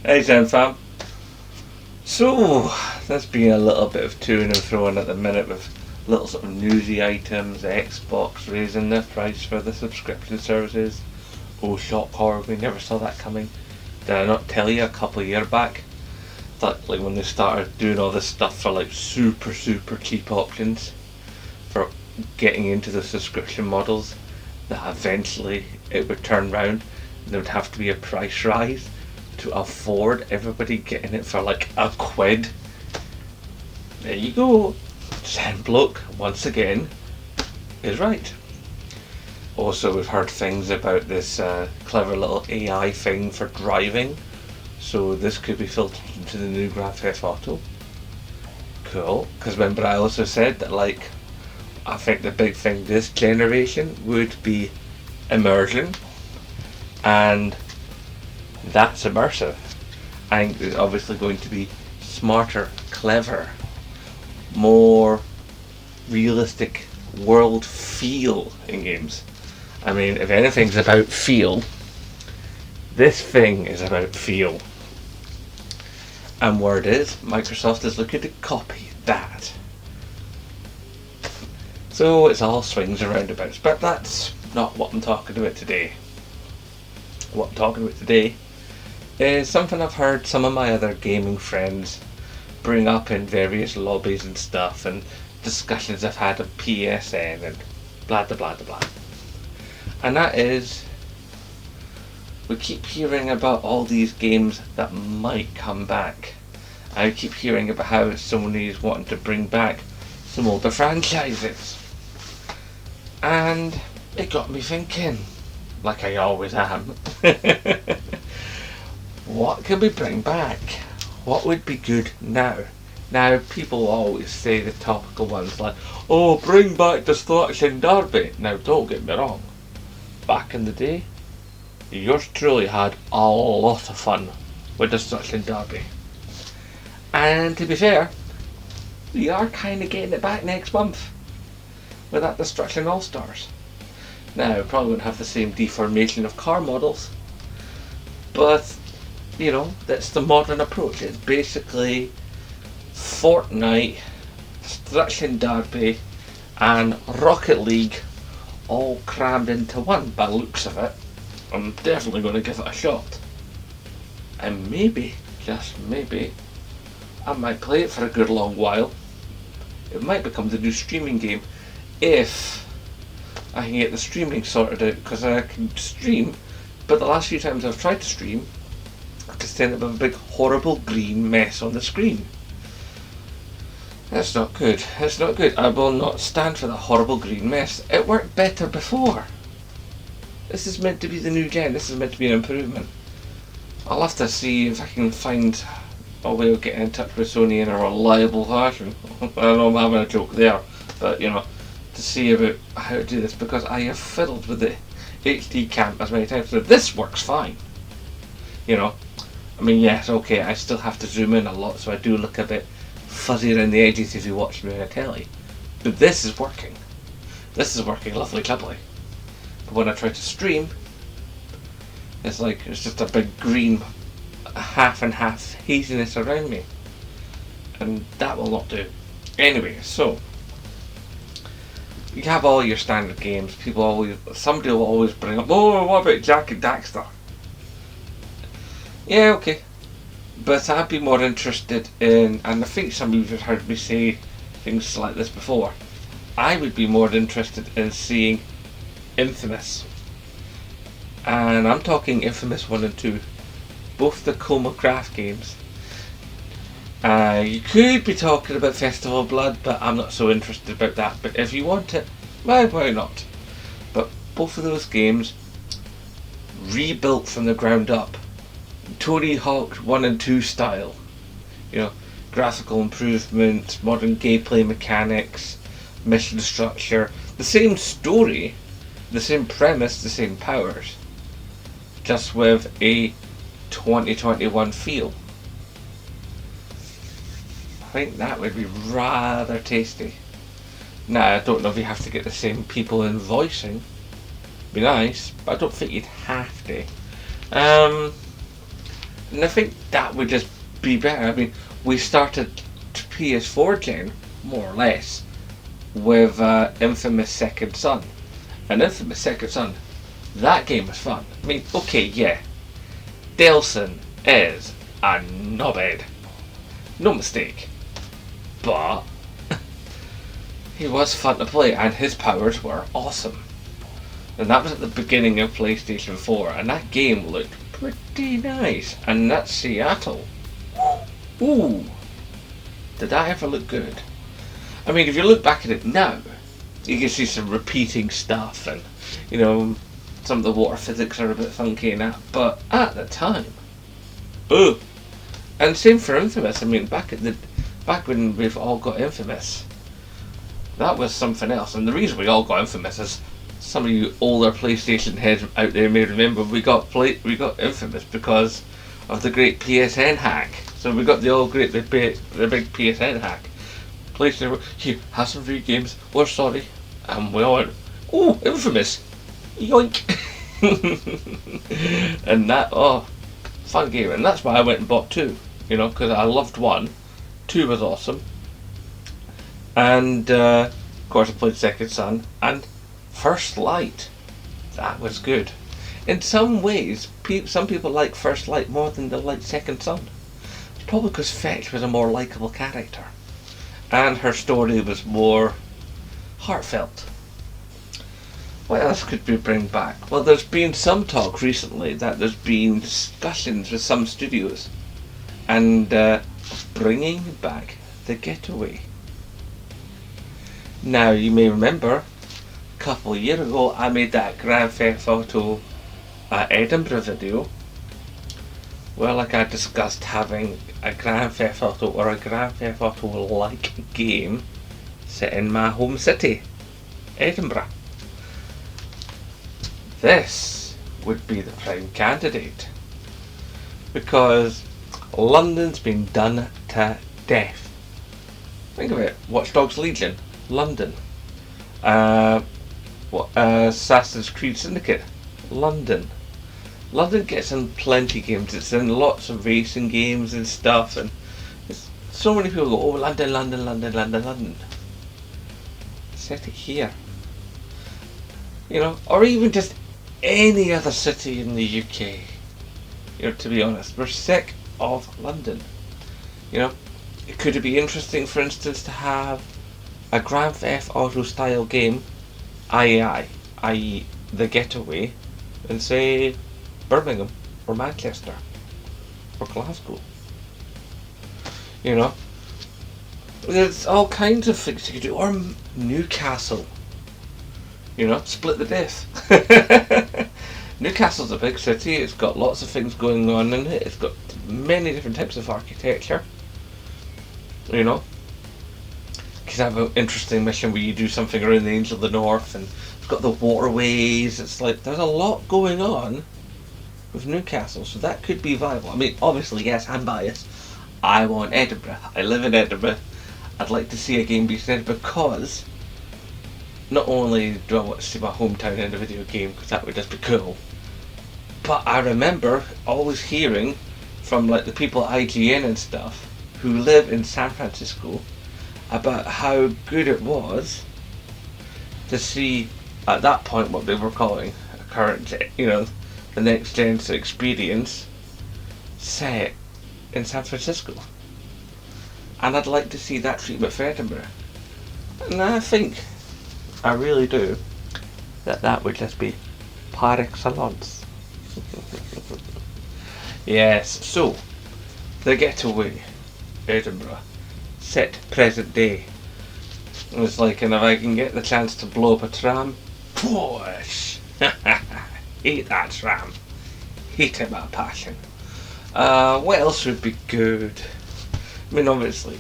Hey Zen fam. So, there's been a little bit of to and fro at the minute with little sort of newsy items, Xbox raising their price for the subscription services. Oh shock horror, we never saw that coming. Did I not tell you a couple of years back that like when they started doing all this stuff for like super cheap options for getting into the subscription models, that eventually it would turn round and there would have to be a price rise to afford everybody getting it for like £1. There you go. Zen bloke once again is right. Also, we've heard things about this clever little AI thing for driving, so this could be filtered into the new Grand Theft Auto. Cool, because remember I also said that like I think the big thing this generation would be immersion, and that's immersive. I think there's obviously going to be smarter, clever, more realistic world feel in games. I mean, if anything's about feel, this thing is about feel. And word is, Microsoft is looking to copy that. So it's all swings and roundabouts, but that's not what I'm talking about today. What I'm talking about today is something I've heard some of my other gaming friends bring up in various lobbies and stuff, and discussions I've had on PSN and blah blah blah blah. And that is, we keep hearing about all these games that might come back. I keep hearing about how Sony's wanting to bring back some older franchises. And it got me thinking, like I always am. What can we bring back? What would be good now? Now, people always say the topical ones like, oh, bring back Destruction Derby. Now, don't get me wrong. Back in the day, yours truly had a lot of fun with Destruction Derby. And to be fair, we are kind of getting it back next month with that Destruction All-Stars. Now, probably won't have the same deformation of car models, but you know, that's the modern approach. It's basically Fortnite, Destruction Derby, and Rocket League all crammed into one by the looks of it. I'm definitely going to give it a shot. And maybe, just maybe, I might play it for a good long while. It might become the new streaming game if I can get the streaming sorted out, because I can stream, but the last few times I've tried to stream, I've just ended up with a big horrible green mess on the screen. That's not good. That's not good. I will not stand for the horrible green mess. It worked better before. This is meant to be the new gen. This is meant to be an improvement. I'll have to see if I can find a way of getting in touch with Sony in a reliable fashion. I know I'm having a joke there, but you know, to see about how to do this, because I have fiddled with the HD cam as many times. So this works fine. You know, I mean, yes, okay, I still have to zoom in a lot, so I do look a bit fuzzy around the edges if you watch me on a telly. But this is working. This is working lovely clubbly. But when I try to stream, it's like it's just a big green half and half haziness around me. And that will not do. Anyway, so you have all your standard games. Somebody will always bring up, oh, what about Jak and Daxter? Yeah, okay. But I'd be more interested in, and I think some of you have heard me say things like this before, I would be more interested in seeing Infamous. And I'm talking Infamous 1 and 2. Both the Coma Craft games. You could be talking about Festival of Blood, but I'm not so interested about that. But if you want it, well, why not? But both of those games, rebuilt from the ground up. Tony Hawk 1 and 2 style. You know, graphical improvements, modern gameplay mechanics, mission structure, the same story, the same premise, the same powers, just with a 2021 feel. I think that would be rather tasty. Now, I don't know if you have to get the same people in voicing. Be nice, but I don't think you'd have to. And I think that would just be better. I mean, we started PS4 gen, more or less, with Infamous Second Son. And Infamous Second Son, that game was fun. I mean, okay, yeah, Delsin is a knobhead. No mistake. But he was fun to play and his powers were awesome. And that was at the beginning of PlayStation 4 and that game looked pretty nice. And that's Seattle. Ooh. Did that ever look good? I mean, if you look back at it now, you can see some repeating stuff and, you know, some of the water physics are a bit funky and that, but at the time, ooh. And same for Infamous. I mean, back when we've all got Infamous, that was something else. And the reason we all got Infamous is some of you older PlayStation heads out there may remember we got Infamous because of the great PSN hack. So we got the big PSN hack. PlayStation, here, have some free games. We're sorry, and we all went, oh, Infamous, yoink. And that, oh, fun game, and that's why I went and bought 2. You know, because I loved 1. 2 was awesome. And, of course I played Second Son. And First Light. That was good. In some ways, some people like First Light more than they like Second Son. It's probably because Fetch was a more likeable character. And her story was more heartfelt. What else could we bring back? Well, there's been some talk recently that there's been discussions with some studios and bringing back The Getaway. Now, you may remember, a couple of years ago, I made that Grand Theft Auto Edinburgh video, where like I discussed having a Grand Theft Auto or a Grand Theft Auto-like game set in my home city, Edinburgh. This would be the prime candidate, because London's been done to death. Think of it, Watch Dogs Legion, London. Assassin's Creed Syndicate, London. London gets in plenty of games, it's in lots of racing games and stuff, and so many people go, oh, London, London, London, London, London. Set it here. You know, or even just any other city in the UK. You know, to be honest, we're sick of London. You know, could it be interesting, for instance, to have a Grand Theft Auto style game, i.e. The Getaway, in say Birmingham or Manchester or Glasgow? You know, there's all kinds of things you could do, or Newcastle. You know, split the death. Newcastle's a big city, it's got lots of things going on in it, it's got many different types of architecture. You know, you could have an interesting mission where you do something around the Angel of the North, and it's got the waterways, it's like, there's a lot going on with Newcastle, so that could be viable. I mean, obviously, yes, I'm biased. I want Edinburgh. I live in Edinburgh. I'd like to see a game be said, because not only do I want to see my hometown in a video game, because that would just be cool, but I remember always hearing from like the people at IGN and stuff who live in San Francisco about how good it was to see at that point what they were calling a current, you know, the next gen experience set in San Francisco. And I'd like to see that treatment for Edinburgh. And I think, I really do, that would just be par excellence. Yes, so, The Getaway, Edinburgh, set present day. It's like, and if I can get the chance to blow up a tram, push! Hate that tram. Hate it with a passion. What else would be good? I mean, obviously,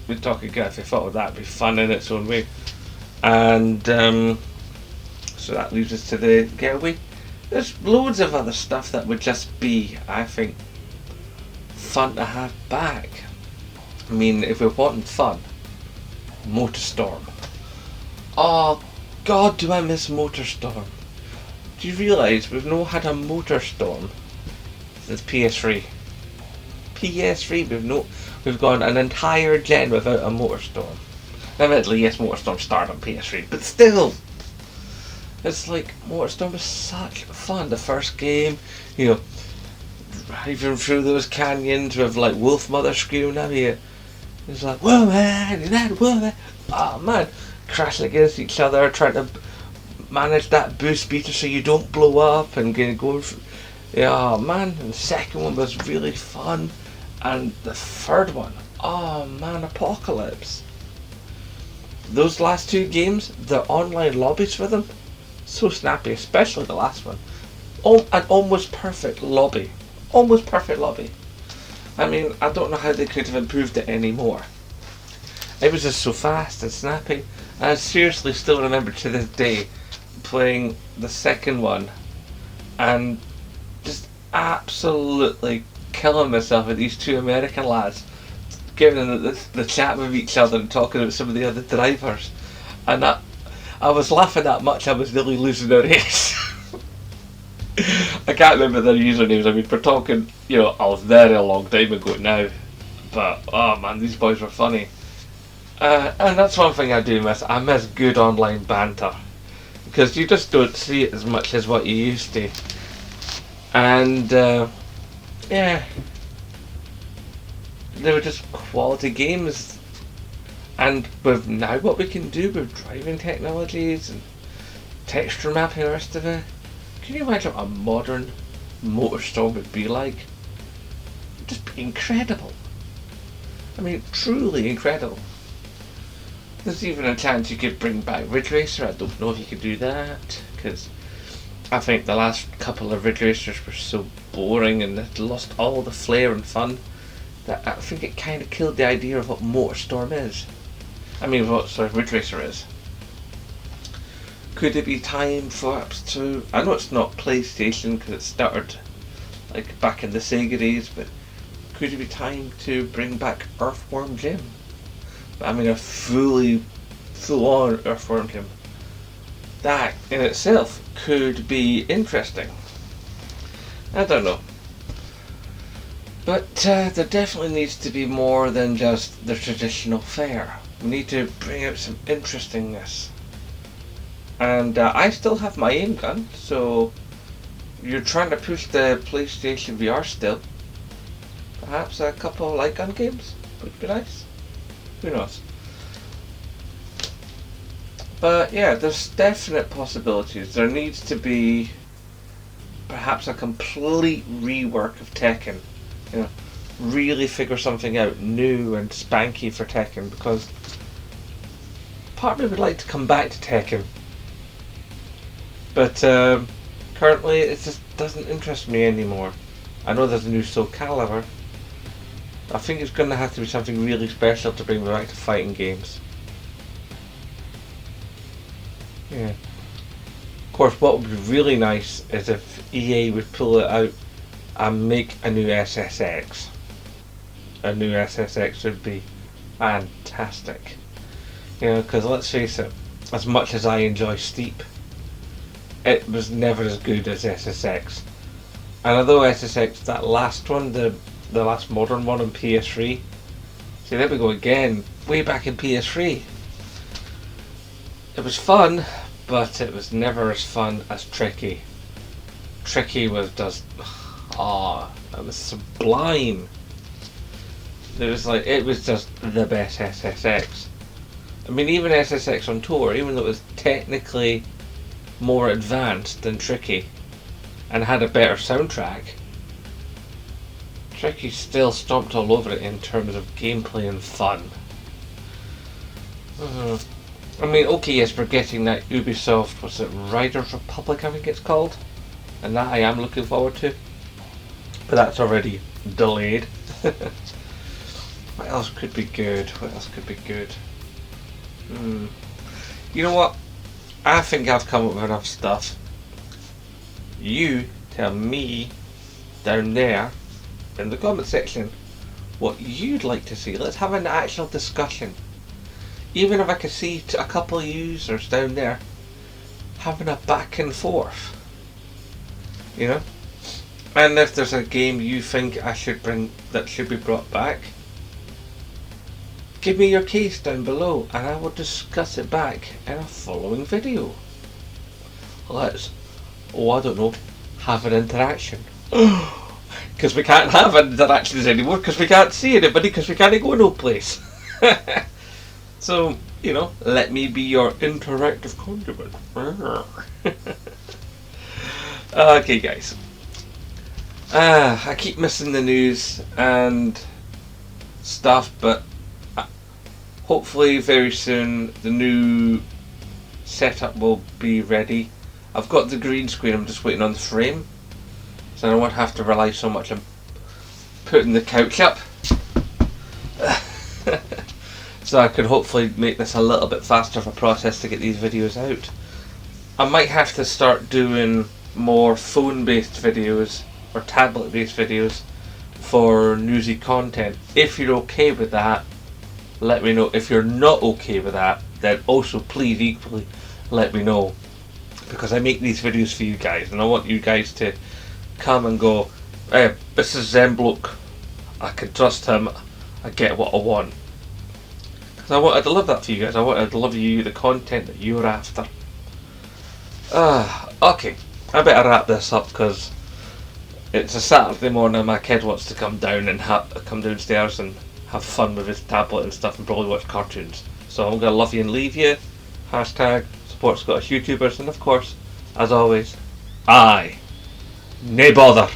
we're talking Grand Theft Auto, that'd be fun in its own way. And so that leaves us to The Getaway. There's loads of other stuff that would just be, I think, fun to have back. I mean, if we're wanting fun, MotorStorm. Oh God, do I miss MotorStorm? Do you realise we've not had a MotorStorm since PS3? PS3 we've gone an entire gen without a MotorStorm. Admittedly, yes, MotorStorm started on PS3, but still, it's like MotorStorm was such fun. The first game, you know, driving through those canyons with like Wolfmother screaming at you. It's like, whoa man, that woman. Oh man, crashing against each other, trying to manage that boost meter so you don't blow up and go. Yeah, man. And the second one was really fun, and the third one, oh man, Apocalypse. Those last two games, the online lobbies for them, so snappy, especially the last one. An almost perfect lobby. Almost perfect lobby. I mean, I don't know how they could have improved it any more. It was just so fast and snappy. And I seriously still remember to this day playing the second one and just absolutely killing myself with these two American lads, giving them the chat with each other and talking about some of the other drivers. And I was laughing that much I was nearly losing the race. I can't remember their usernames. I mean, we're talking, a very long time ago now. But, oh man, these boys were funny. And that's one thing I do miss. I miss good online banter. Because you just don't see it as much as what you used to. And, yeah. They were just quality games. And with now what we can do with driving technologies and texture mapping and the rest of it, can you imagine what a modern MotorStorm would be like? It'd just be incredible. I mean, truly incredible. There's even a chance you could bring back Ridge Racer. I don't know if you could do that, because I think the last couple of Ridge Racers were so boring and it lost all the flair and fun that I think it kind of killed the idea of what MotorStorm is. I mean, Ridge Racer is. Could it be time for us to... I know it's not PlayStation because it started like back in the Sega days, but could it be time to bring back Earthworm Jim? I mean, a full-on Earthworm Jim. That in itself could be interesting. I don't know. But there definitely needs to be more than just the traditional fare. We need to bring out some interestingness. And I still have my aim gun, so you're trying to push the PlayStation VR still. Perhaps a couple of light gun games would be nice. Who knows? But yeah, there's definite possibilities. There needs to be perhaps a complete rework of Tekken. Really figure something out new and spanky for Tekken, because part of me would like to come back to Tekken. But currently it just doesn't interest me anymore. I know there's a new Soul Calibur. I think it's going to have to be something really special to bring me back to fighting games. Yeah. Of course, what would be really nice is if EA would pull it out and make a new SSX. A new SSX would be fantastic. Because let's face it, as much as I enjoy Steep, it was never as good as SSX. And although SSX, that last one, the last modern one on PS3, see, there we go again, way back in PS3. It was fun, but it was never as fun as Tricky. Tricky was just, it was sublime. It was just the best SSX. I mean, even SSX on tour, even though it was technically more advanced than Tricky and had a better soundtrack, Tricky still stomped all over it in terms of gameplay and fun. I mean, okay, yes, we're getting that Ubisoft, what's it, Riders Republic I think it's called, and that I am looking forward to, but that's already delayed. What else could be good? You know what? I think I've come up with enough stuff. You tell me down there in the comment section what you'd like to see. Let's have an actual discussion. Even if I could see a couple of users down there having a back and forth. And if there's a game you think I should bring that should be brought back, give me your case down below and I will discuss it back in a following video. Let's, I don't know, have an interaction. Because we can't have interactions anymore because we can't see anybody because we can't go no place. So, let me be your interactive conduit. Okay, guys. I keep missing the news and stuff, but hopefully very soon the new setup will be ready. I've got the green screen, I'm just waiting on the frame, so I won't have to rely so much on putting the couch up. So I could hopefully make this a little bit faster of a process to get these videos out. I might have to start doing more phone based videos or tablet based videos for newsy content. If you're okay with that, let me know. If you're not okay with that, then also please equally let me know, because I make these videos for you guys and I want you guys to come and go, hey, this is Zembloke, I can trust him, I get what I want. Because I wanted to love that for you guys. I wanted to deliver you the content that you're after. Okay, I better wrap this up because it's a Saturday morning and my kid wants to come down and come downstairs and have fun with his tablet and stuff and probably watch cartoons. So I'm going to love you and leave you. Hashtag support Scottish YouTubers, and of course, as always, aye, nae bother.